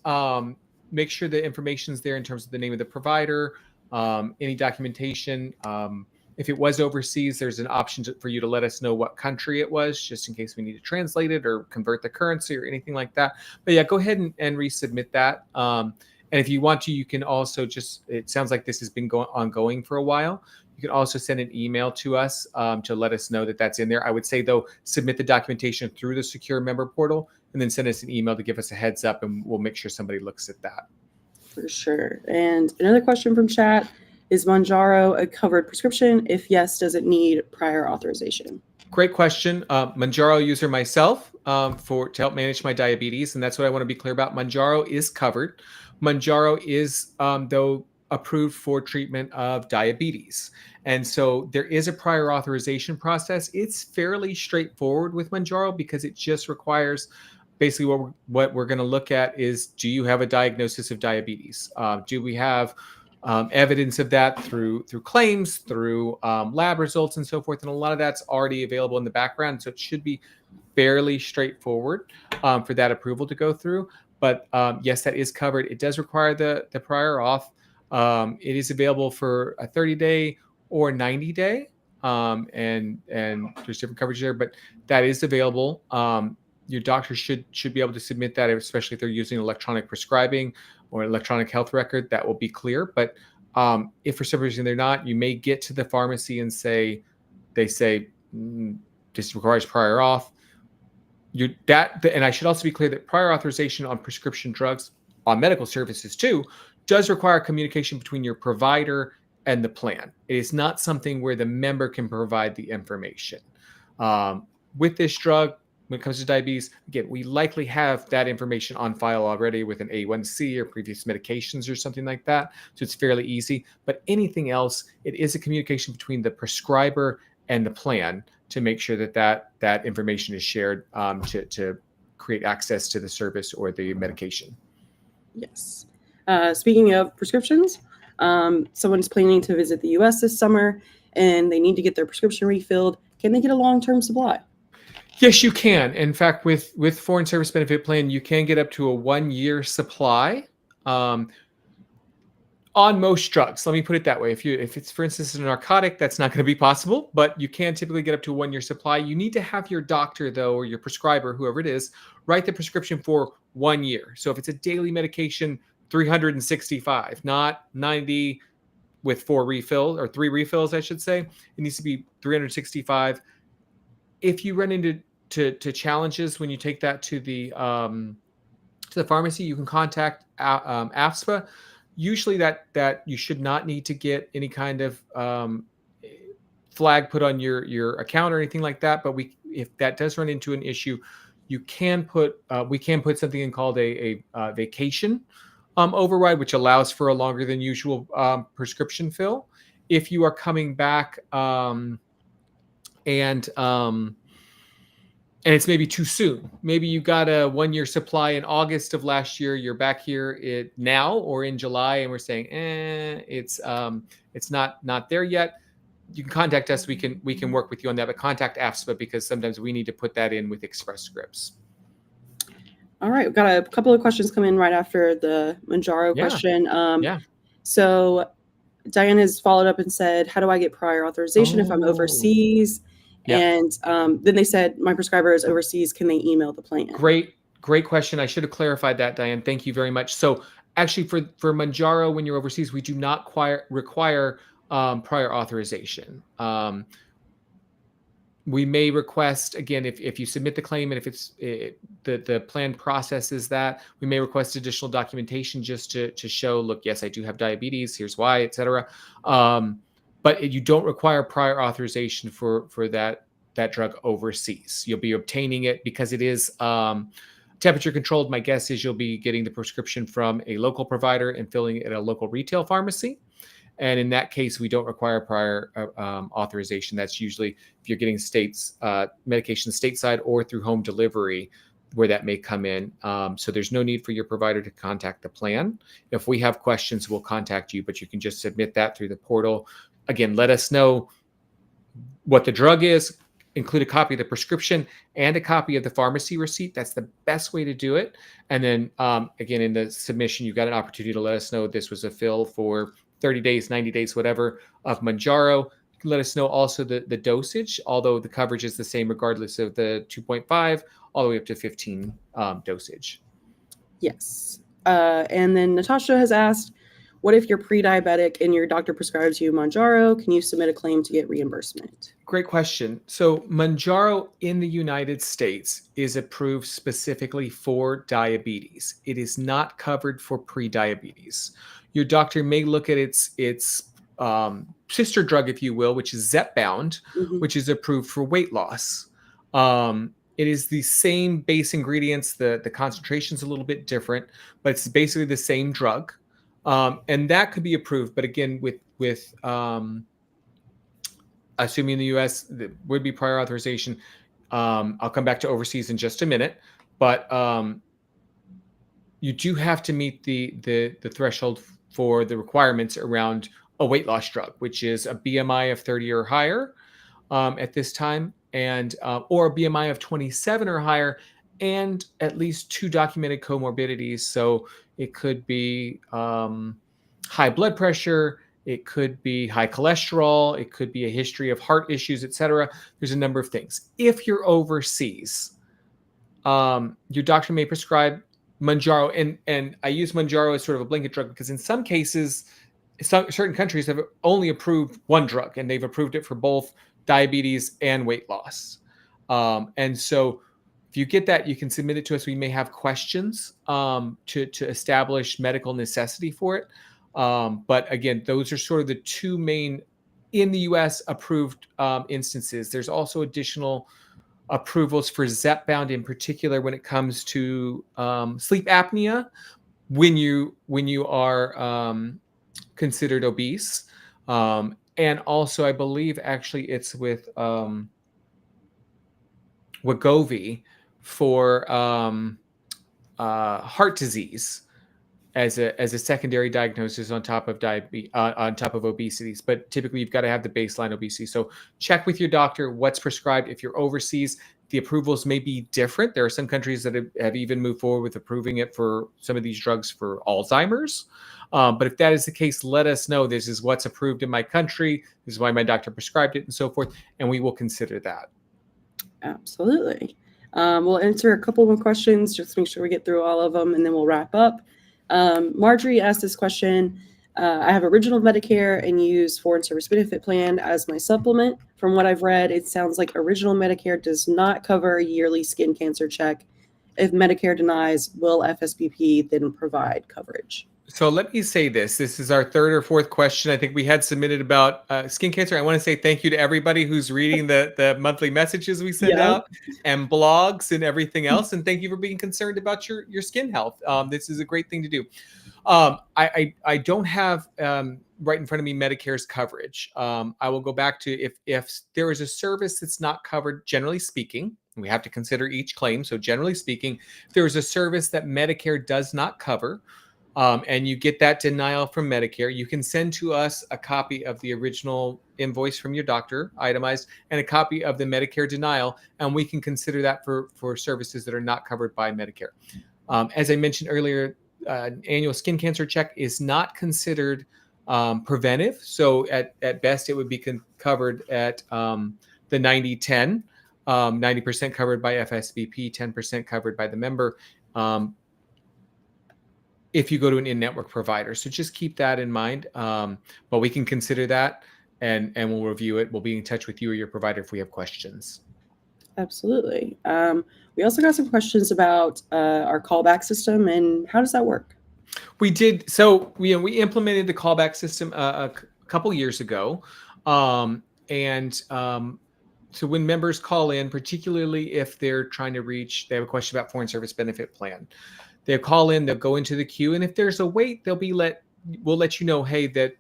[SPEAKER 3] Make sure the information's there in terms of the name of the provider, any documentation. If it was overseas, there's an option for you to let us know what country it was, just in case we need to translate it or convert the currency or anything like that. But yeah, go ahead and resubmit that. And if you want to, you can also it sounds like this has been ongoing for a while. You can also send an email to us to let us know that that's in there. I would say, though, submit the documentation through the secure member portal and then send us an email to give us a heads up, and we'll make sure somebody looks at that.
[SPEAKER 2] For sure. And another question from chat. Is Mounjaro a covered prescription? If yes, does it need prior authorization?
[SPEAKER 3] Great question. Mounjaro user myself to help manage my diabetes, and that's what I want to be clear about. Mounjaro is covered. Mounjaro is, though, approved for treatment of diabetes. And so there is a prior authorization process. It's fairly straightforward with Mounjaro because it just requires basically what we're going to look at is, do you have a diagnosis of diabetes? Do we have evidence of that through claims, through lab results and so forth. And a lot of that's already available in the background. So it should be fairly straightforward for that approval to go through. But yes, that is covered. It does require the prior auth. It is available for a 30-day or 90-day. And there's different coverage there, but that is available. Your doctor should be able to submit that, especially if they're using electronic prescribing or electronic health record. That will be clear. But if for some reason they're not, you may get to the pharmacy and they say this requires prior auth. And I should also be clear that prior authorization on prescription drugs, on medical services too, does require communication between your provider and the plan. It is not something where the member can provide the information. With this drug, when it comes to diabetes, again, we likely have that information on file already with an A1C or previous medications or something like that. So it's fairly easy. But anything else, it is a communication between the prescriber and the plan to make sure that information is shared to create access to the service or the medication.
[SPEAKER 2] Yes. Speaking of prescriptions, someone's planning to visit the U.S. this summer and they need to get their prescription refilled. Can they get a long-term supply?
[SPEAKER 3] Yes, you can. In fact, with Foreign Service Benefit Plan, you can get up to a 1-year supply on most drugs. Let me put it that way. If it's, for instance, a narcotic, that's not going to be possible, but you can typically get up to a 1-year supply. You need to have your doctor, though, or your prescriber, whoever it is, write the prescription for 1 year. So if it's a daily medication, 365, not 90 with 4 refills or 3 refills, I should say. It needs to be 365. If you run into challenges when you take that to the pharmacy, you can contact AFSPA. Usually that you should not need to get any kind of flag put on your account or anything like that. But if that does run into an issue, we can put something in called a vacation override, which allows for a longer than usual prescription fill. If you are coming back and it's maybe too soon. Maybe you got a 1-year supply in August of last year. You're back here now or in July, and we're saying, it's not there yet. You can contact us. We can work with you on that, but contact AFSPA because sometimes we need to put that in with Express Scripts.
[SPEAKER 2] All right, we've got a couple of questions come in right after the Mounjaro question. So Diane has followed up and said, how do I get prior authorization if I'm overseas? And then they said, my prescriber is overseas. Can they email the plan?
[SPEAKER 3] Great question. I should have clarified that, Diane. Thank you very much. So actually for Mounjaro, when you're overseas, we do not require prior authorization. We may request, again, if you submit the claim and if it's the plan processes that, we may request additional documentation just to show, look, yes, I do have diabetes. Here's why, et cetera. But you don't require prior authorization for that drug overseas. You'll be obtaining it because it is temperature controlled. My guess is you'll be getting the prescription from a local provider and filling it at a local retail pharmacy. And in that case, we don't require prior authorization. That's usually if you're getting medication stateside or through home delivery, where that may come in. So there's no need for your provider to contact the plan. If we have questions, we'll contact you, but you can just submit that through the portal. Again, let us know what the drug is, include a copy of the prescription and a copy of the pharmacy receipt. That's the best way to do it. And then again, in the submission, you got an opportunity to let us know this was a fill for 30 days, 90 days, whatever, of Mounjaro. You can let us know also the dosage, although the coverage is the same regardless of the 2.5 all the way up to 15 dosage.
[SPEAKER 2] Yes. And then Natasha has asked, what if you're pre-diabetic and your doctor prescribes you Mounjaro? Can you submit a claim to get reimbursement?
[SPEAKER 3] Great question. So Mounjaro in the United States is approved specifically for diabetes. It is not covered for pre-diabetes. Your doctor may look at its sister drug, if you will, which is Zepbound, which is approved for weight loss. It is the same base ingredients. The concentration's a little bit different, but it's basically the same drug. And that could be approved. But again, with assuming in the U.S. there would be prior authorization. I'll come back to overseas in just a minute, but you do have to meet the threshold for the requirements around a weight loss drug, which is a BMI of 30 or higher at this time, and or a BMI of 27 or higher, and at least 2 documented comorbidities. So it could be high blood pressure, it could be high cholesterol, it could be a history of heart issues, et cetera. There's a number of things. If you're overseas, your doctor may prescribe Mounjaro, and I use Mounjaro as sort of a blanket drug because in some cases, certain countries have only approved one drug, and they've approved it for both diabetes and weight loss. And so if you get that, you can submit it to us. We may have questions to establish medical necessity for it. But again, those are sort of the two main in the U.S. approved instances. There's also additional approvals for Zepbound in particular when it comes to sleep apnea when you are considered obese. And also, I believe actually it's with Wegovy for heart disease as a secondary diagnosis on top of on top of obesities. But typically, you've got to have the baseline obesity. So check with your doctor what's prescribed. If you're overseas, the approvals may be different. There are some countries that have even moved forward with approving it for some of these drugs for Alzheimer's. But if that is the case, let us know. This is what's approved in my country. This is why my doctor prescribed it and so forth. And we will consider that.
[SPEAKER 2] Absolutely. We'll answer a couple more questions, just to make sure we get through all of them, and then we'll wrap up. Marjorie asked this question. I have original Medicare and use Foreign Service Benefit Plan as my supplement. From what I've read, it sounds like original Medicare does not cover a yearly skin cancer check. If Medicare denies, will FSBP then provide coverage?
[SPEAKER 3] So let me say this. This is our third or fourth question I think we had submitted about skin cancer. I want to say thank you to everybody who's reading the monthly messages we send out and blogs and everything else. And thank you for being concerned about your skin health. This is a great thing to do. I don't have right in front of me Medicare's coverage. I will go back to if there is a service that's not covered, generally speaking, we have to consider each claim. So generally speaking, if there is a service that Medicare does not cover, and you get that denial from Medicare, you can send to us a copy of the original invoice from your doctor, itemized, and a copy of the Medicare denial, and we can consider that for services that are not covered by Medicare. As I mentioned earlier, an annual skin cancer check is not considered preventive. So at best, it would be covered at the 90-10, 90% covered by FSBP, 10% covered by the member. If you go to an in-network provider. So just keep that in mind. But we can consider that and we'll review it. We'll be in touch with you or your provider if we have questions.
[SPEAKER 2] Absolutely. We also got some questions about our callback system and how does that work?
[SPEAKER 3] We did. So we implemented the callback system a couple years ago. So when members call in, particularly if they're trying to they have a question about Foreign Service Benefit Plan, they'll call in, they'll go into the queue, and if there's a wait, we'll let you know, hey, that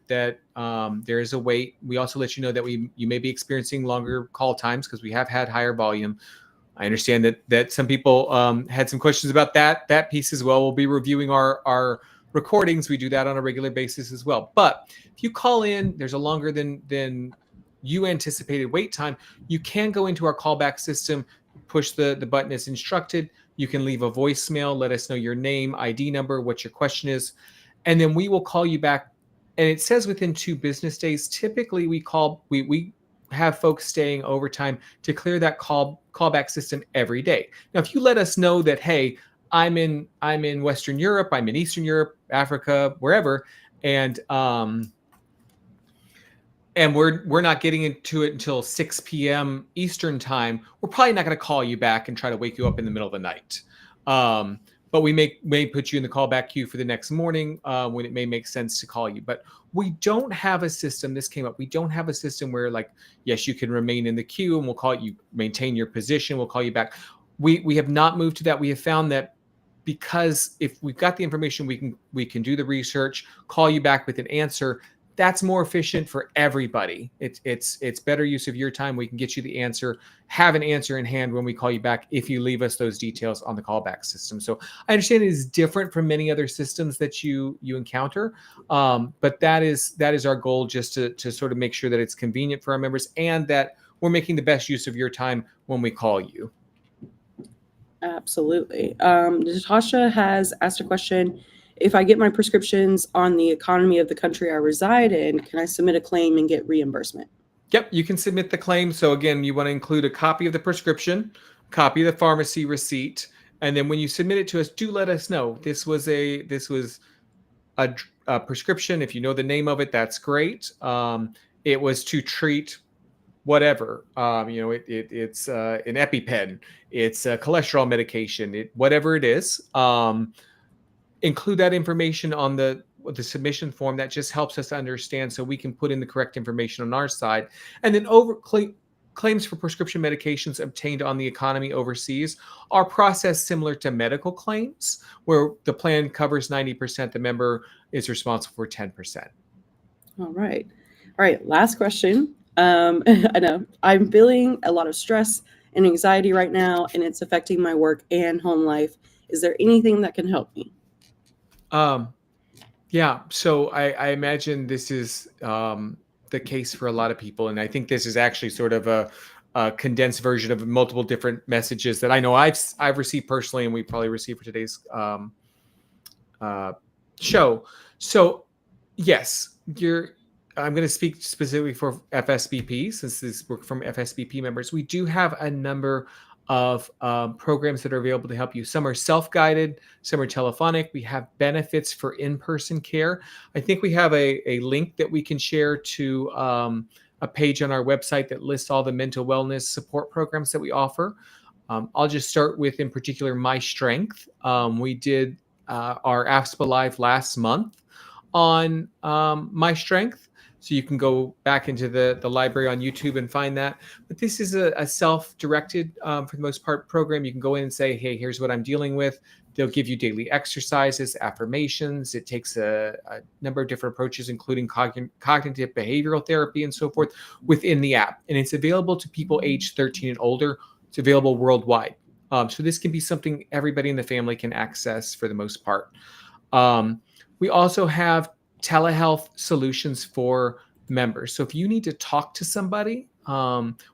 [SPEAKER 3] there is a wait. We also let you know that you may be experiencing longer call times because we have had higher volume. I understand that some people had some questions about that piece as well. We'll be reviewing our recordings. We do that on a regular basis as well. But if you call in, there's a longer than you anticipated wait time, you can go into our callback system, push the button as instructed. You can leave a voicemail, let us know your name, ID number, what your question is, and then we will call you back. And it says within 2 business days. Typically, we have folks staying overtime to clear that callback system every day. Now, if you let us know that, hey, I'm in Western Europe, I'm in Eastern Europe, Africa, wherever, and we're not getting into it until 6 p.m. Eastern time, we're probably not going to call you back and try to wake you up in the middle of the night. But we may put you in the callback queue for the next morning when it may make sense to call you. But we don't have a system. This came up. We don't have a system where, like, yes, you can remain in the queue and we'll call you, maintain your position. We'll call you back. We have not moved to that. We have found that because if we've got the information, we can do the research, call you back with an answer. That's more efficient for everybody. It's better use of your time. We can get you the answer, have an answer in hand when we call you back if you leave us those details on the callback system. So I understand it is different from many other systems that you encounter, but that is our goal, just to sort of make sure that it's convenient for our members and that we're making the best use of your time when we call you.
[SPEAKER 2] Absolutely. Natasha has asked a question. If I get my prescriptions on the economy of the country I reside in, can I submit a claim and get reimbursement?
[SPEAKER 3] Yep, you can submit the claim. So again, you want to include a copy of the prescription, copy of the pharmacy receipt, and then when you submit it to us, do let us know. This was a prescription. If you know the name of it, that's great. It was to treat whatever. It's an EpiPen. It's a cholesterol medication. Whatever it is. Include that information on the the submission form that just helps us understand so we can put in the correct information on our side. And then claims for prescription medications obtained on the economy overseas are processed similar to medical claims, where the plan covers 90%, the member is responsible for 10%.
[SPEAKER 2] All right. All right. Last question. I know I'm feeling a lot of stress and anxiety right now, and it's affecting my work and home life. Is there anything that can help me?
[SPEAKER 3] Yeah. So I imagine this is the case for a lot of people. And I think this is actually sort of a condensed version of multiple different messages that I know I've received personally, and we probably received for today's show. So yes, I'm going to speak specifically for FSBP, since this work from FSBP members. We do have a number of programs that are available to help you. Some are self-guided, some are telephonic. We have benefits for in-person care. I think we have a link that we can share to a page on our website that lists all the mental wellness support programs that we offer. I'll just start with, in particular, My Strength. We did our AFSPA Live last month on My Strength. So you can go back into the library on YouTube and find that. But this is a self-directed, for the most part, program. You can go in and say, hey, here's what I'm dealing with. They'll give you daily exercises, affirmations. It takes a number of different approaches, including cognitive behavioral therapy and so forth, within the app. And it's available to people aged 13 and older. It's available worldwide. So this can be something everybody in the family can access for the most part. We also have telehealth solutions for members. So if you need to talk to somebody,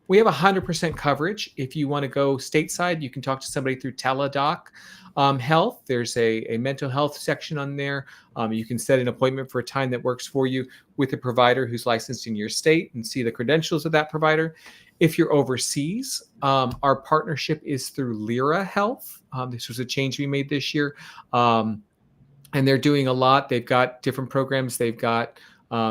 [SPEAKER 3] we have 100% coverage. If you want to go stateside, you can talk to somebody through Teladoc Health. There's a mental health section on there. You can set an appointment for a time that works for you with a provider who's licensed in your state and see the credentials of that provider. If you're overseas, our partnership is through Lyra Health. This was a change we made this year. And they're doing a lot. They've got different programs. They've got,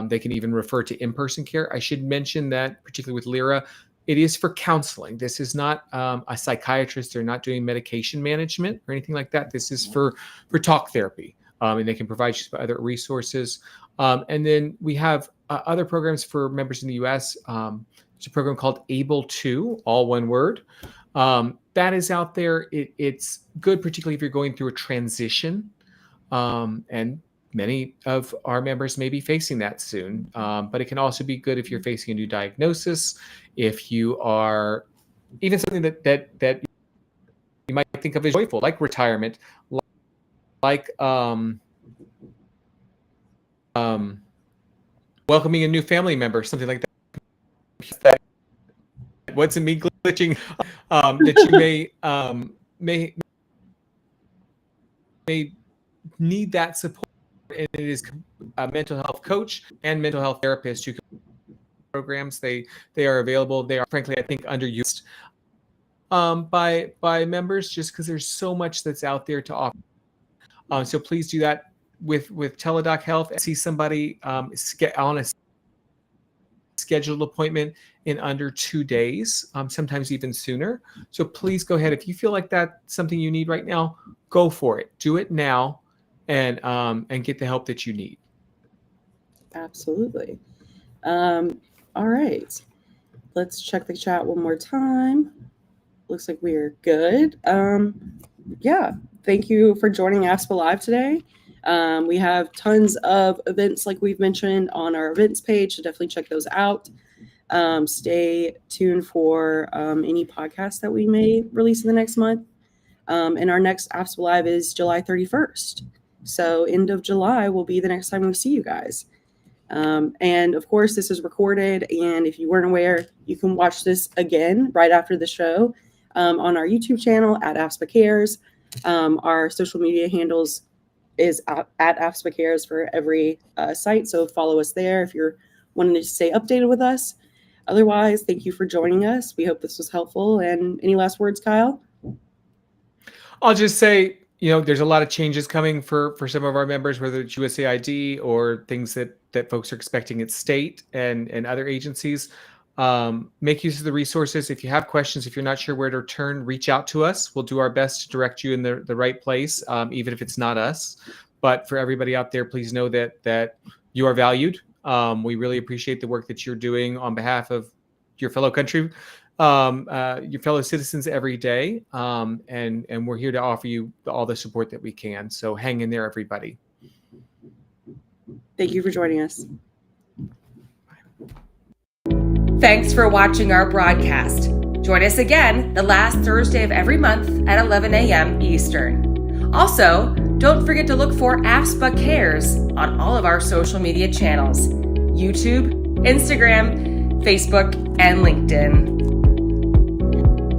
[SPEAKER 3] they can even refer to in-person care. I should mention that, particularly with Lyra, it is for counseling. This is not a psychiatrist. They're not doing medication management or anything like that. This is for talk therapy. And they can provide you other resources. And then we have other programs for members in the U.S. There's a program called Able To, all one word. That is out there. It's good, particularly if you're going through a transition. And many of our members may be facing that soon. But it can also be good if you're facing a new diagnosis, if you are even something that you might think of as joyful, like retirement, like welcoming a new family member, something like that. What's in me glitching? That you may need that support, and it is a mental health coach and mental health therapist who can programs. They are available. They are, frankly, I think, underused by members, just because there's so much that's out there to offer. So please do that with Teladoc Health. See somebody on a scheduled appointment in under 2 days, sometimes even sooner. So please go ahead. If you feel like that's something you need right now, go for it. Do it now. And get the help that you need.
[SPEAKER 2] Absolutely. All right. Let's check the chat one more time. Looks like we are good. Yeah. Thank you for joining AFSPA Live today. We have tons of events, like we've mentioned, on our events page, so definitely check those out. Stay tuned for any podcasts that we may release in the next month. And our next AFSPA Live is July 31st. So end of July will be the next time we see you guys. And of course, this is recorded. And if you weren't aware, you can watch this again right after the show on our YouTube channel at AFSPA Cares. Our social media handles is at AFSPA Cares for every site. So follow us there if you're wanting to stay updated with us. Otherwise, thank you for joining us. We hope this was helpful. And any last words, Kyle?
[SPEAKER 3] I'll just say, there's a lot of changes coming for some of our members, whether it's USAID or things that folks are expecting at state and other agencies. Make use of the resources. If you have questions, if you're not sure where to turn, reach out to us. We'll do our best to direct you in the right place, even if it's not us. But for everybody out there, please know that you are valued. We really appreciate the work that you're doing on behalf of your fellow country, your fellow citizens every day. And we're here to offer you all the support that we can. So hang in there, everybody.
[SPEAKER 2] Thank you for joining us.
[SPEAKER 1] Thanks for watching our broadcast. Join us again the last Thursday of every month at 11 a.m. Eastern. Also, don't forget to look for AFSPA Cares on all of our social media channels: YouTube, Instagram, Facebook, and LinkedIn.